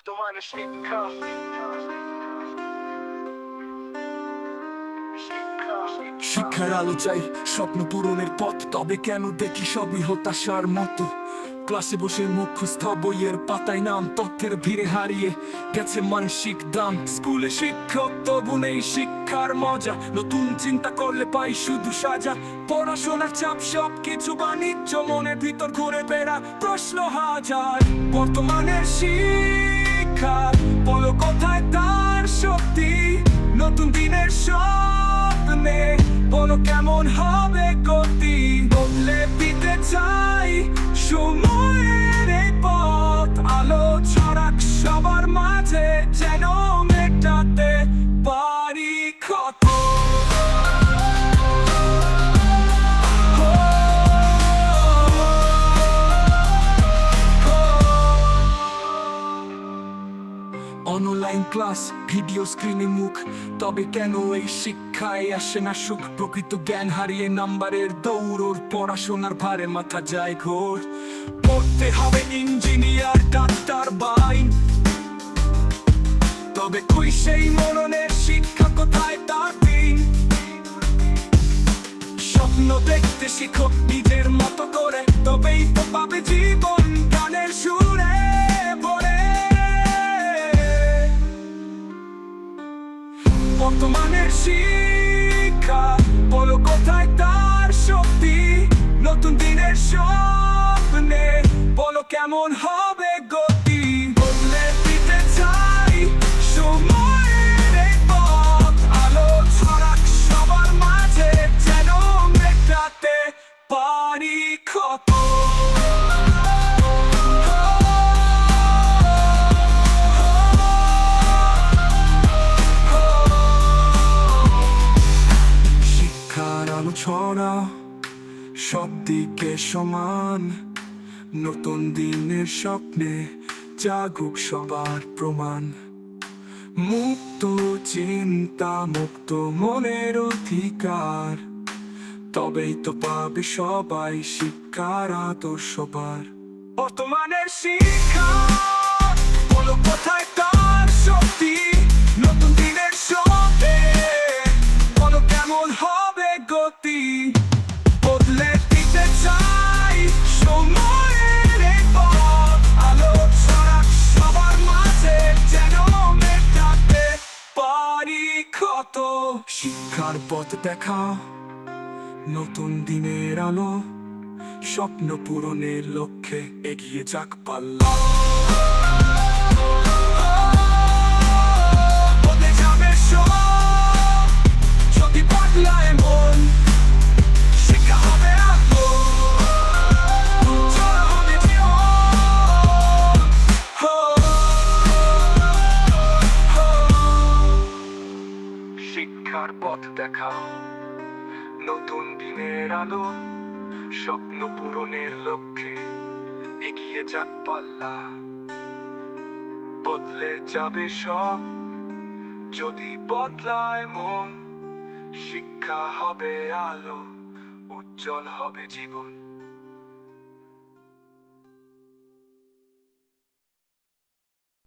বর্তমানে শিক্ষা শিক্ষার আলো চাই, স্বপ্ন পূরণের পথ। তবে কেন দেখি সবই হতাশার মতো? ক্লাসে বসে মুখস্থ বইয়ের পাতায় নাম, তথ্যের ভিড়ে হারিয়ে গেছে মানসিক দাম। স্কুলে শিক্ষক তবু নেই শিক্ষার মজা, নতুন চিন্তা করলে পাই শুধু সাজা। পড়াশোনার চাপ সব কিছু বাণিজ্য, মনের ভিতর ঘুরে বেড়া প্রশ্ন হাজার। বর্তমানের শিক্ষা বলো কোথায় তার শক্তি? নতুন দিনের স্বপ্নে বলো কেমন হবে গতি? বদলে দিতে চাই সময়ের এই পথ, আলো ছড়াক সবার মাঝে, যেন মেটাতে পারি ক্ষত। অনলাইন ক্লাস, ভিডিও স্ক্রিনে মুখ, তবে কেন এই শিক্ষায় আসে না সুখ? প্রকৃত জ্ঞান হারিয়ে নাম্বারের দৌড়, পড়াশোনার ভারে মাথা যায় ঘোর। পড়তে হবে ইঞ্জিনিয়ার, ডাক্তার, বাইন, তবে কই সেই মননের শিক্ষা? কোথায় তার দিন? স্বপ্ন দেখতে শিখো নিজের মতো করে, তবেই তো পাবে জীবন গানের সুরে ভরে। বর্তমানের শিক্ষা বলো কোথায় তার শক্তি? নতুন দিনের স্বপ্নে বলো কেমন হবে গতি? বদলে দিতে চাই সময়ের এই পথ, আলো ছড়াক সবার মাঝে, যেন মেটাতে পারি ক্ষত। ছড়া সব দিকে সমান, নতুন দিনের স্বপ্নে জাগুক সবার প্রমাণ। মুক্ত চিন্তা, মুক্ত মনের অধিকার, তবেই তো পাবে সবাই শিক্ষার আদর্শবার। বর্তমানের শিক্ষা বলো কোথায় তার শক্তি? নতুন দিনের স্বপ্নে বলো কেমন হবে গতি? বদলে দিতে চাই সময়ের এই পথ, আলো ছড়াক সবার মাঝে, যেন মেটাতে পারি ক্ষত। শিক্ষার পথ দেখা, নতুন দিনের আলো, স্বপ্ন পূরণের লক্ষ্যে এগিয়ে যাক পাল্লা। বদলে যাবে সব যদি বদলায় মন, শিক্ষা হবে আলো, চলা হবে জীবন। শিক্ষার পথ দেখা, নতুন দিনের আলো, স্বপ্ন পূরণের লক্ষ্যে এগিয়ে যাক পাল্লা। বদলে যাবে সব যদি বদলায় মন, শিক্ষা হবে আলো, উজ্জ্বল হবে জীবন।